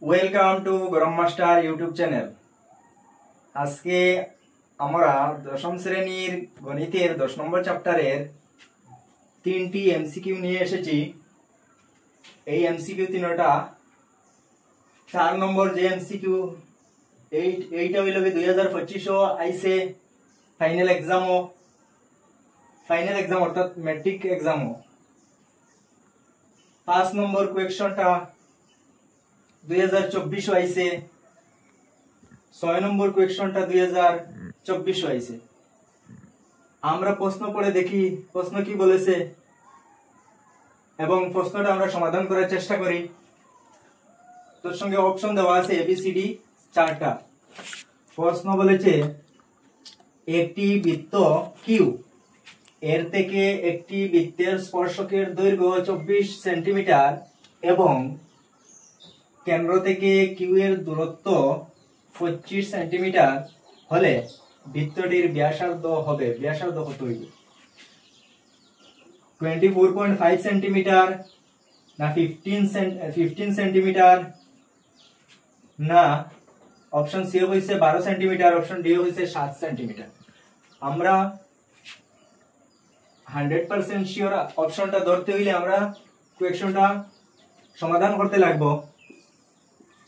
Welcome to গরম master YouTube channel. আজকে আমরা দশম শ্রেণীর গণিতের 10 নম্বর চ্যাপ্টারের 3টি এমসিকিউ নিয়ে এসেছি। এই এমসিকিউ তিনটা 4 নম্বর যে এমসিকিউ এইটা হইল 2025 আইসে ফাইনাল এক্সাম অর্থাৎ ম্যাট্রিক এক্সামও। 5 নম্বর কোয়েকশনটা 2024 আইসে, 6 নম্বর কোয়েকশনটা 2024 আইসে। আমরা প্রশ্ন পড়ে দেখি প্রশ্ন কি বলেছে এবং প্রশ্নটা আমরা সমাধান করার চেষ্টা করি। তোর সঙ্গে অপশন দেওয়া আছে এবিসিডি 4টা। প্রশ্ন বলেছে একটি বৃত্ত কিউ এর থেকে একটি বৃত্তের স্পর্শকের দৈর্ঘ্য 24 সেন্টিমিটার এবং কেন্দ্র থেকে কিউ এর দূরত্ব 25 সেন্টিমিটার হলে বৃত্তটির ব্যাসার্ধ হবে। ব্যাসার্ধ কত হইবে? 24.5 সেন্টিমিটার না 15 সেন্টিমিটার না অপশন সি হইছে 12 সেন্টিমিটার, অপশন ডি হইছে 7 সেন্টিমিটার। আমরা 100% শিওর অপশনটা ধরতে হইলে আমরা কোয়েকশনটা সমাধান করতে লাগবো।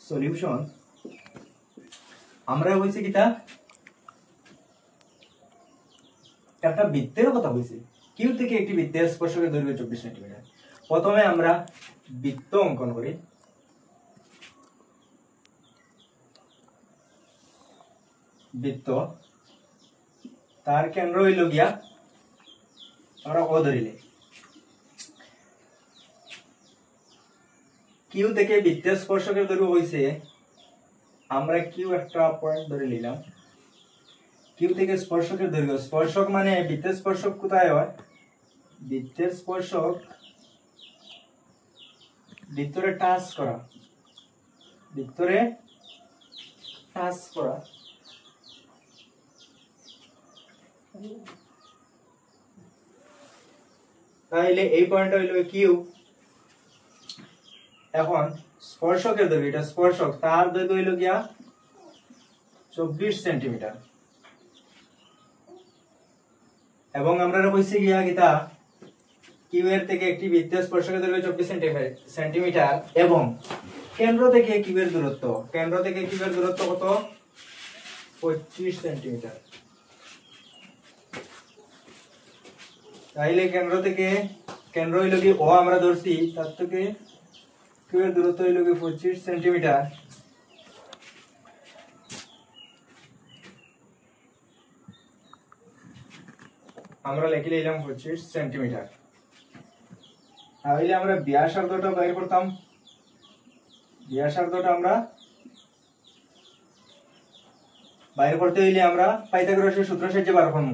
সলিউশন আমরা হইছে কিটা একটা বৃত্তের কথা হইছে, কিউ থেকে একটি বৃত্তের স্পর্শকের দৈর্ঘ্য 24 সেন্টিমিটার। প্রথমে আমরা বৃত্ত অঙ্কন করি। বৃত্ত তার কেন্দ্র হইল গিয়া আমরা ও ধরিলে, কিউ থেকে বৃত্তের স্পর্শকের দৈর্ঘ্য হইছে, আমরা কিউ একটা পয়েন্ট ধরে নিলাম। কিউ থেকে স্পর্শকের দৈর্ঘ্য, স্পর্শক মানে বৃত্তের স্পর্শক কোথায় হয়? বৃত্তের স্পর্শক ভিতরে টাচ করা, ভিতরে টাচ করা। তাহলে এই পয়েন্টটা হইল কিউ। এখন স্পর্শকের দৈর্ঘ্য, এটা স্পর্শক, তার দৈর্ঘ্য হইল গিয়া 24 সেন্টিমিটার এবং আমরা কইছি গিয়া কিতা কিউ এর থেকে একটি বৃত্তের স্পর্শকের দৈর্ঘ্য 24 সেন্টিমিটার এবং কেন্দ্র থেকে কিউ এর দূরত্ব, কেন্দ্র থেকে কিউ এর দূরত্ব কত? 25 সেন্টিমিটার। তাইলে কেন্দ্র থেকে, কেন্দ্র হইল কি ও আমরা ধরছি, তার থেকে কিউ এর দূরত্ব হইল কি 25 সেন্টিমিটার। আমরা লিখে নিলাম 25 সেন্টিমিটার। তাহলে আমরা ব্যাসার্ধটা বের করতাম। ব্যাসার্ধটা আমরা বাইর করতে হইলে আমরা পাইথাগোরাসের সূত্র সাহায্যে বার করব।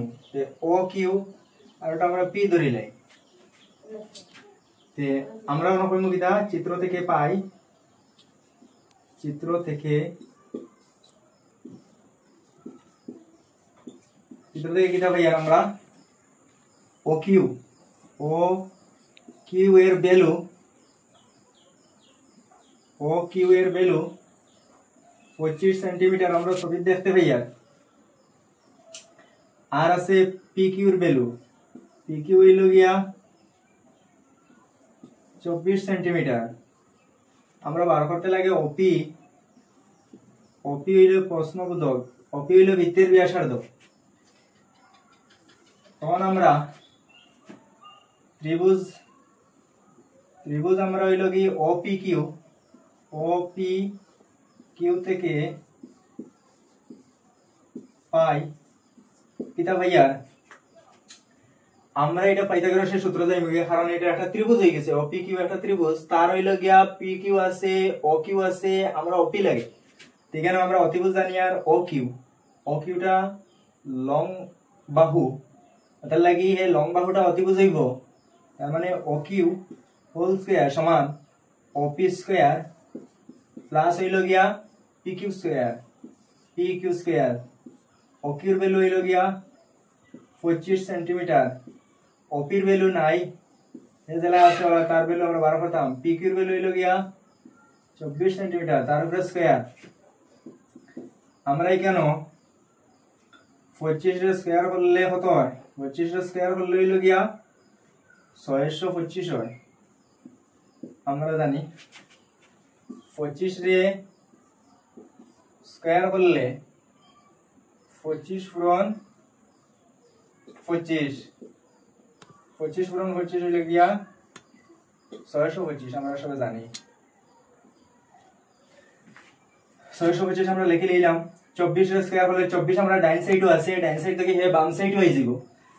ও কিউ আর ওটা আমরা পি ধরিলাই। তে আমরা মনে করব কিটা চিত্র থেকে পাই, চিত্র থেকে কিটা পাই আমরা ও কিউ এর ভ্যালু, ও কিউ এর ভ্যালু 25 সেন্টিমিটার আমরা ছবি দেখতে পাই। আর আছে পি কিউ এর ভ্যালু, পি কিউ হইল গিয়া 24 সেন্টিমিটার। আমরা বার করতে লাগে ওপি, ওপি হইল প্রশ্নবোধক, ওপি হইল বৃত্তের ব্যাসার্ধ। তখন আমরা ত্রিভুজ আমরা হইল কি ওপি কিউ থেকে পাই কিতা ভাইয়া, আমরা এটা পাইথাগোরাসের সূত্র জানি কারণ এটা একটা ত্রিভুজ হয়ে গেছে। ওপি কিউ একটা ত্রিভুজ, তার হইল গিয়া পি কিউ আছে, ও কিউ আছে, আমরা ওপি লাগে। এখানে আমরা অতিভুজ জানি আর ও কিউটা লং বাহু, তার লাগি এই লং বাহুটা অতিভুজ হইব। তার মানে ও কিউ হোল স্কয়ার সমান ওপি স্কয়ার প্লাস হইল গিয়া পি কিউ স্কয়ার। ও কিউর ভ্যালু হইল গিয়া 25 সেন্টিমিটার, ওপির ভ্যালু নাই, এই জেলা আছে তার ভ্যালু আমরা বার করতাম। পি কিউর ভ্যালু হইল গিয়া 24 সেন্টিমিটার তার উপরে স্কয়ার আমরা এখানে 25 এর স্কয়ার করলে কত হয় 25 এর স্কয়ার করলে হইল গিয়া 625 হয় আমরা জানি 25 রে স্কয়ার করলে 25 পূরণ 25 পূরণ 25 হইল গিয়া 625 আমরা সবাই জানি 625 আমরা লিখে নিলাম 24 এর স্কয়ার করলে 24 আমরা ডাইন সাইডও আছে ডাইন সাইড থেকে হে বাম সাইড হয়ে যাব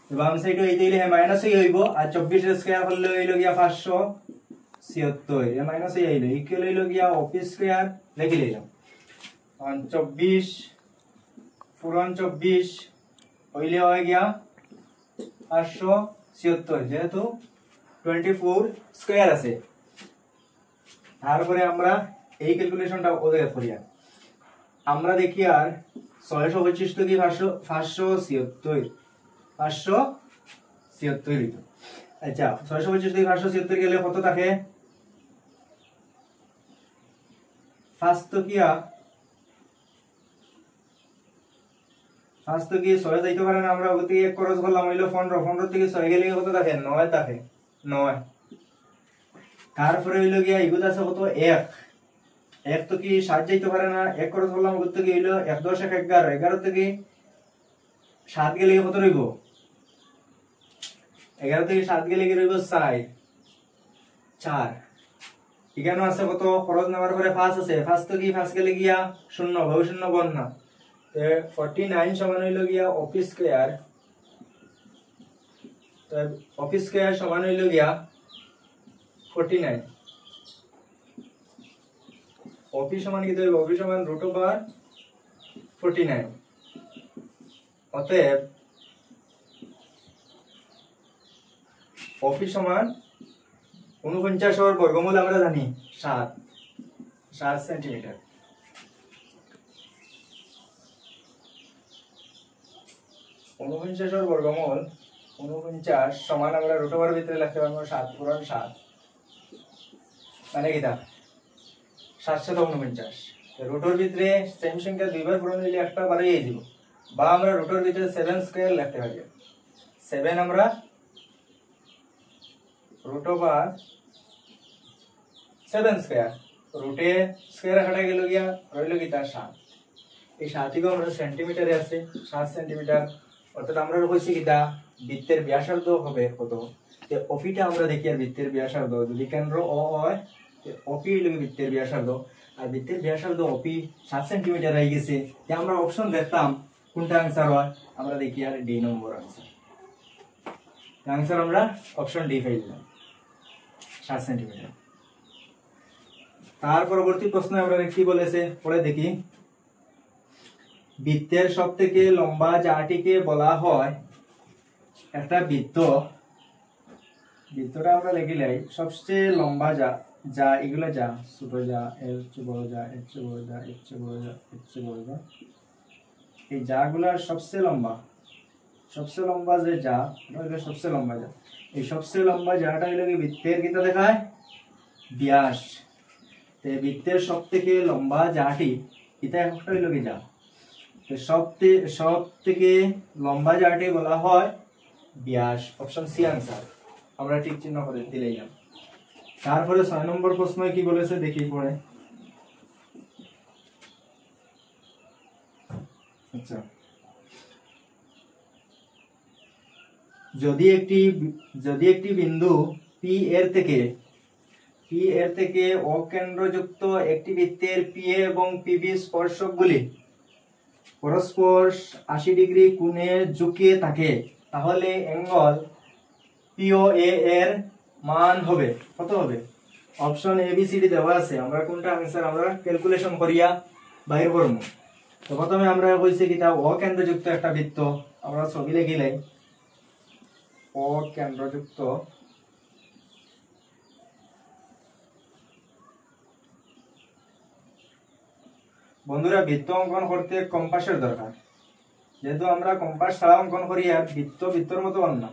বাম সাইড হইতে হইলে হে মাইনাস হইব আর 24 এর স্কয়ার করলে হইল গিয়া 576 হে মাইনাস হইল ইকুয়াল হইল গিয়া ওপি স্কয়ার লিখে নিলাম 24 পূরণ 24 হইলে হয়ে গিয়া 576 যেহেতু 24 স্কয়ার আছে তারপরে আমরা এই ক্যালকুলেশনটা ওদের করিয়া আমরা দেখি আর 625 থেকে 577 হইতো আচ্ছা 625 থেকে 577 গেলে কত থাকে ফার্স্ট তো কি 6 যাইতে পারে না আমরা ওদিকে এক খরচ করলাম হইলো 15 থেকে 6 গেলে কত থাকে 9 থাকে 9 তারপরে হইলো গিয়া ইগুত আছে কত 1 তো কি 7 যাইতে পারে না এক খরচ করলাম ওদিক থেকে হইলো 1 10 1 11 11 থেকে 7 গেলে কত রইব 11 থেকে 7 গেলে কি রইব 4 এখানে আছে কত খরচ নেওয়ার পরে 5 আছে 5 তো কি 5 গেলে গিয়া 0 ভাবে 0 বল না 49 সমান হইল গিয়া অফিস স্কয়ার তো অফিস স্কয়ার সমান হইল গিয়া 49 অফিস সমান কি দেব অফিস সমান √49 অতএব অফিস সমান 49 এর বর্গমূল আমরা জানি 7 সেন্টিমিটার 49 এর বর্গমূল 49 সমান আমরা √এর ভিতরে লিখতে পারবো 7 পূরণ 7 মানে কিটা 749 √এর ভিতরে সেম সংখ্যা দুইবার পূরণ হইলে একটা বাড়াই যাব বা আমরা √এর ভিতরে 7 স্কয়ার লিখতে পারি 7 আমরা √7 স্কয়ার √এ স্কয়ার কাটা গেল গিয়া রইল কিটা 7 এই 7 কে আমরা সেন্টিমিটারে আছে 7 সেন্টিমিটার অর্থাৎ আমরা কইছি কিটা বৃত্তের ব্যাসার্ধ হবে কত তে অপিটা আমরা দেখি আর বৃত্তের ব্যাসার্ধ যদি কেন্দ্র ও হয় তে অপি হইল বৃত্তের ব্যাসার্ধ আর বৃত্তের ব্যাসার্ধ অপি 7 সেন্টিমিটার হয়ে গেছে যে আমরা অপশন দেখতাম কোনটা आंसर হয় আমরা দেখি আর ডি নম্বর आंसर আমরা অপশন ডি পাইলাম 7 সেন্টিমিটার তার পরবর্তী প্রশ্ন আমরা কি বলেছে পড়ে দেখি বৃত্তের সবথেকে লম্বা জাটিকে বলা হয় একটা বৃত্তটা আমরা লিখলাই সবচেয়ে লম্বা যা এগুলা যা ছোট যা এর চেয়ে বড় যা এর চেয়ে বড় যা এর চেয়ে বড় যা এর চেয়ে বড় যা এই জাগুলার সবচেয়ে লম্বা যে যা এটা সবচেয়ে লম্বা যা এই সবচেয়ে লম্বা জাটা হইলো কি বৃত্তের কিটা দেখায় ব্যাস তে বৃত্তের সবথেকে লম্বা জাটি এটা একটা হইলো কি যা সবথেকে লম্বা জাটি বলা হয় ব্যাস অপশন সি आंसर আমরা ঠিক চিহ্ন করে দিলাম তারপরে 6 নম্বর প্রশ্ন কি বলেছে দেখি পড়ে আচ্ছা যদি একটি বিন্দু পি এর থেকে অকেন্দ্রযুক্ত একটি বৃত্তের পিএ এবং পিবি স্পর্শকগুলি পরস্পর 80 ডিগ্রি কোণে ঝুঁকে থাকে তাহলে অ্যাঙ্গেল পিওএ এর মান হবে কত হবে option A B C D দেওয়া আছে আমরা কোনটা आंसर আমরা ক্যালকুলেশন করিয়া বাইর করব তো প্রথমে আমরা কইছি কিটা অকেন্দ্রযুক্ত একটা বৃত্ত আমরা ছবি লিখিলাই অকেন্দ্রযুক্ত বন্ধুরা বৃত্ত অঙ্কন করতে কম্পাসের দরকার যেহেতু আমরা কম্পাস ছাড়া অঙ্কন করি আর বৃত্তর মতো না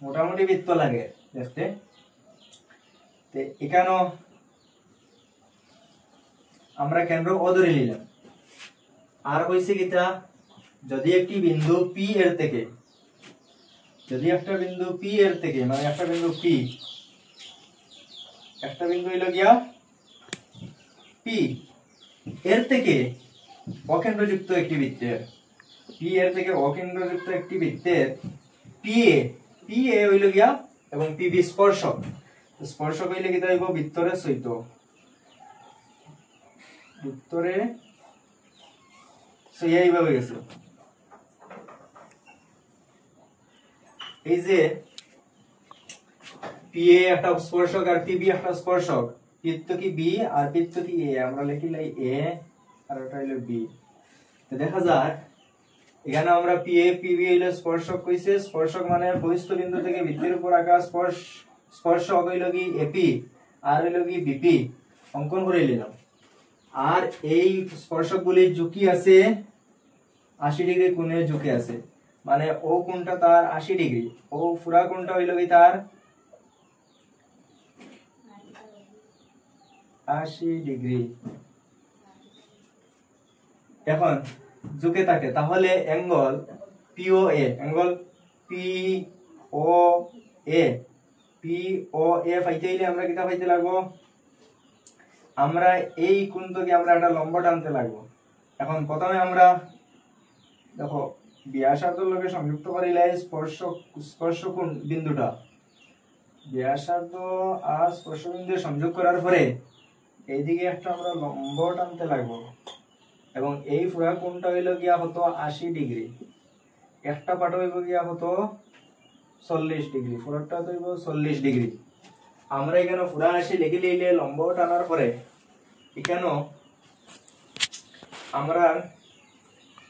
মোটামুটি বৃত্ত লাগে দেখতে তে এখানে আমরা কেন্দ্র ও ধরে নিলাম। আর হইছে কিটা যদি একটি বিন্দু পি এর থেকে, যদি একটা বিন্দু পি এর থেকে মানে একটা বিন্দু পি, একটা বিন্দু হইল গিয়া পি এর থেকে অকেন্দ্রযুক্ত একটি বৃত্তের, পি এর থেকে অকেন্দ্রযুক্ত একটি বৃত্তের পি এ হইল গিয়া এবং পি বি স্পর্শক, স্পর্শক হইলে কি হইব বৃত্তরে সহিত, বৃত্তরে সহিয়া এইভাবে গেছে। এই যে পি এ একটা স্পর্শক আর পি বি একটা স্পর্শক, বৃত্ত কি বি আর বৃত্ত কি এ, আমরা লিখিলাই এ আর ওটা হইলো বি। তো দেখা যাক এখানে আমরা পি এ পি বি হইলো স্পর্শক কইছে, স্পর্শক মানে বহিস্থ বিন্দু থেকে বৃত্তের উপর আঁকা স্পর্শক হইলো কি এপি আর হইলো কি বিপি অঙ্কন করে নিলাম। আর এই স্পর্শকগুলি ঝুঁকি আছে 80 ডিগ্রি কোণে ঝুঁকে আছে, মানে ও কোণটা তার 80 ডিগ্রি, ও পুরা কোণটা হইলো কি তার 80 ডিগ্রি। এখন ঝুঁকে থাকে, তাহলে অ্যাঙ্গেল পিওএ, অ্যাঙ্গেল পিওএ পাইতে হইলে আমরা কিটা পাইতে লাগবো, আমরা এই কোণ থেকে আমরা একটা লম্ব টানতে লাগবো। এখন প্রথমে আমরা দেখো ব্যাসার্ধের লগে সংযুক্ত করিলে স্পর্শ কোণ বিন্দুটা, ব্যাসার্ধ আর স্পর্শ বিন্দু সংযোগ করার পরে এইদিকে একটা আমরা লম্ব টানতে লাগবো এবং এই পুরা কোণটা হইল গিয়া হতো 80 ডিগ্রি, একটা পাট হইব গিয়া হতো 40 ডিগ্রি, পুরাটা হইব 40 ডিগ্রি। আমরা এখানে পুরা 80 লিখে লইলে লম্ব টানার পরে এখানে আমরা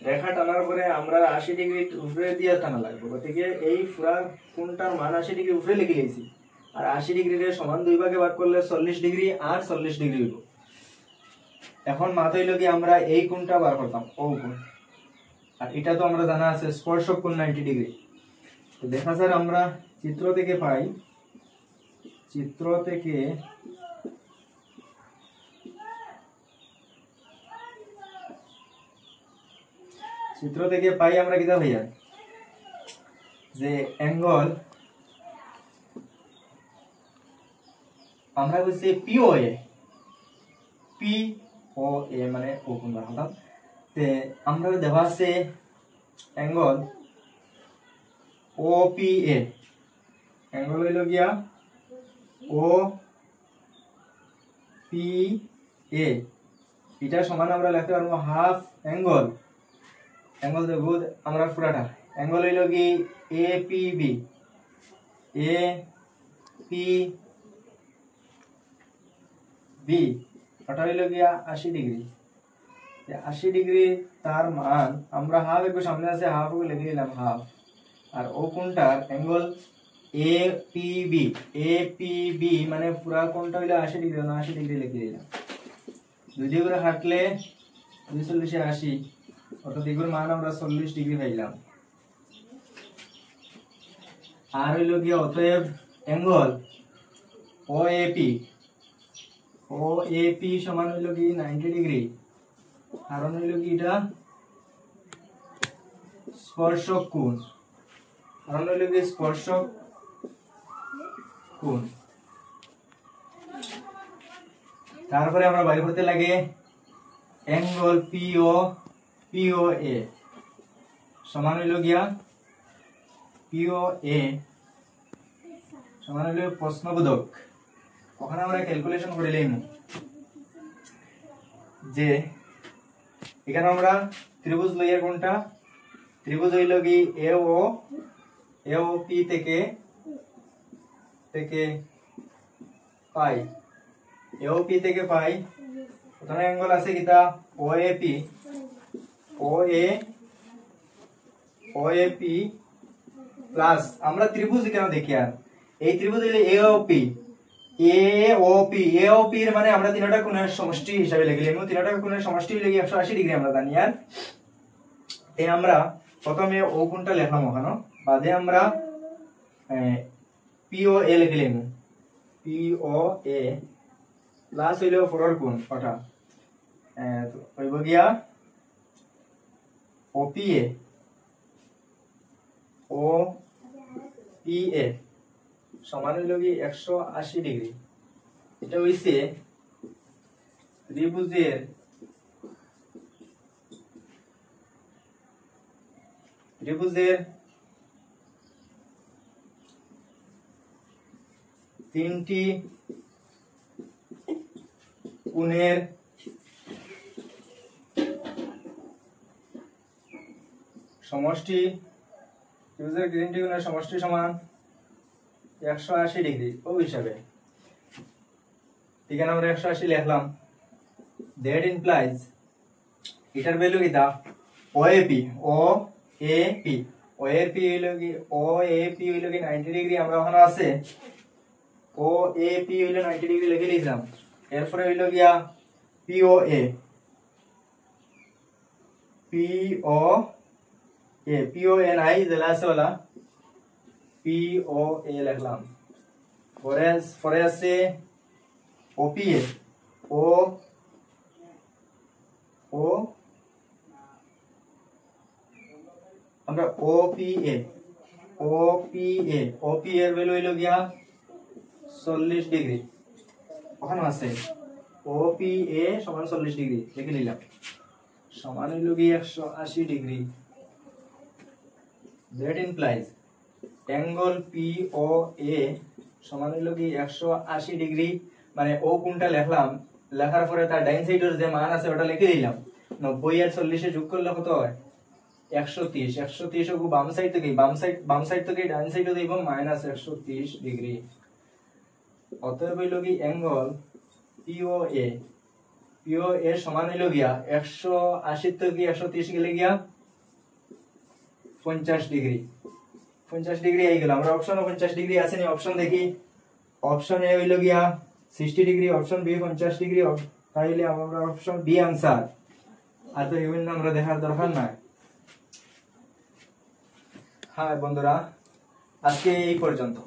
রেখা টানার পরে আমরা 80 ডিগ্রি উপরে দিয়ে টানা লাগবে, গতিকে এই পুরা কোণটার মান 80 ডিগ্রি উপরে লিখে লইছি। আর 80 ডিগ্রির সমান দুই ভাগে ভাগ করলে 40 ডিগ্রি আর 40 ডিগ্রি হইব। এখন মাথায় হইল কি আমরা এই কোণটা বার করতাম, ও কোণ, আর এটা তো আমরা জানা আছে স্পর্শক কোণ 90 ডিগ্রি। তো দেখা যায় আমরা চিত্র থেকে পাই, চিত্র থেকে পাই আমরা কিটা ভাইয়া যে অ্যাঙ্গেল আমরা বলছি পিওএ, পিওএ মানে ও কোণ বার করতাম। তে আমরা দেওয়া আছে অ্যাঙ্গেল ওপিএ, অ্যাঙ্গেল হইল গিয়া ও পি এ, এটা সমান আমরা লিখতে পারবো হাফ অ্যাঙ্গেল, অ্যাঙ্গেল দেবো আমরা পুরাটা, অ্যাঙ্গেল হইল কি A P B, A P B ওটা হইল গিয়া 80 ডিগ্রি। 80 ডিগ্রি তার মান আমরা হাফ একটু সামনে আছে হাফ লিখে দিলাম হাফ, আর ও কোণটার অ্যাঙ্গেল এপিবি মানে পুরা কোণটা হইলো 80 ডিগ্রি, 80 ডিগ্রি লিখে দিলাম। দুই দিকে করে হাঁটলে 240 এ 80, অর্থাৎ এগুলোর মান আমরা 40 ডিগ্রি পাইলাম। আর হইলো গিয়া অতএব অ্যাঙ্গেল ওএপি সমান হইলো কি 90 ডিগ্রি, কারণ হইলো কি এটা স্পর্শক কোণ, কারণ হইলো কি স্পর্শক কোণ। তারপরে আমরা বাইর করতে লাগে অ্যাঙ্গেল পিওএ সমান হইলো গিয়া পিওএ সমান হইলো প্রশ্নবোধক। ওখানে আমরা ক্যালকুলেশন করে লইম যে এখানে আমরা ত্রিভুজ লইয়া কোনটা, ত্রিভুজ হইল কি এও পি থেকে পাই, এও পি থেকে পাই। প্রথমে অ্যাঙ্গেল আছে কিটা ওএপি, ওএপি প্লাস আমরা ত্রিভুজ কেন দেখি, আর এই ত্রিভুজ হইলে এওপি এর মানে আমরা তিনটা কোণের সমষ্টি হিসাবে লিখলাম, তিনটা কোণের সমষ্টি হইলে 180 ডিগ্রি আমরা জানি। আর এই আমরা প্রথমে ও কোণটা লেখলাম ওখানে, বাদে আমরা পিওএ লিখলাম, পিওএ প্লাস হইলো ফরওয়ার্ড কোণ ওটা হইব গিয়া ওপিএ সমান হইল কি 180 ডিগ্রি। এটা হইছে ত্রিভুজের তিনটি কোণের সমষ্টি, ত্রিভুজের তিনটি কোণের সমষ্টি সমান 180 ডিগ্রি ও হিসাবে। এখানে আমরা 180 লিখলাম। দ্যাট ইমপ্লাইজ এটার ভ্যালু কিটা ওএপি হইল কি 90 ডিগ্রি। আমরা ওখানে আছে ওএপি হইল 90 ডিগ্রি লিখে দিলাম। এরপরে হইল গিয়া পিওএ নাই যেটা আছে ওলা পিওএ লিখলাম। পরে আছে ওপিএ আমরা ওপিএ এর ভ্যালু হইল গিয়া 40 ডিগ্রি। ওখানে আছে ওপিএ সমান 40 ডিগ্রি লিখে নিলাম। সমান হইল গিয়া 180 degree. That implies angle POA সমান হইল কি 180 ডিগ্রি। মানে ও কোণটা লিখলাম, লেখার পরে তার ডাইন সাইডের যে মান আছে ওটা লিখে দিলাম। 90 আর 40 যোগ করলে কত হয় 130 ওগু বাম সাইড থেকে ডান সাইডে দেব -130 ডিগ্রি। অতএব হইল কি অ্যাঙ্গেল পিওএ সমান হইল গিয়া 180 থেকে 130 গেলে গিয়া 50 ডিগ্রি এই গেল। আমরা অপশন 50 ডিগ্রি আছে নি অপশন দেখি। অপশন এ হইল গিয়া 60 ডিগ্রি, অপশন বি 50 ডিগ্রি। তাইলে আমরা অপশন বি आंसर। আর তো ইভেন আমরা দেখার দরকার নাই। হ্যাঁ বন্ধুরা, আজকে এই পর্যন্ত।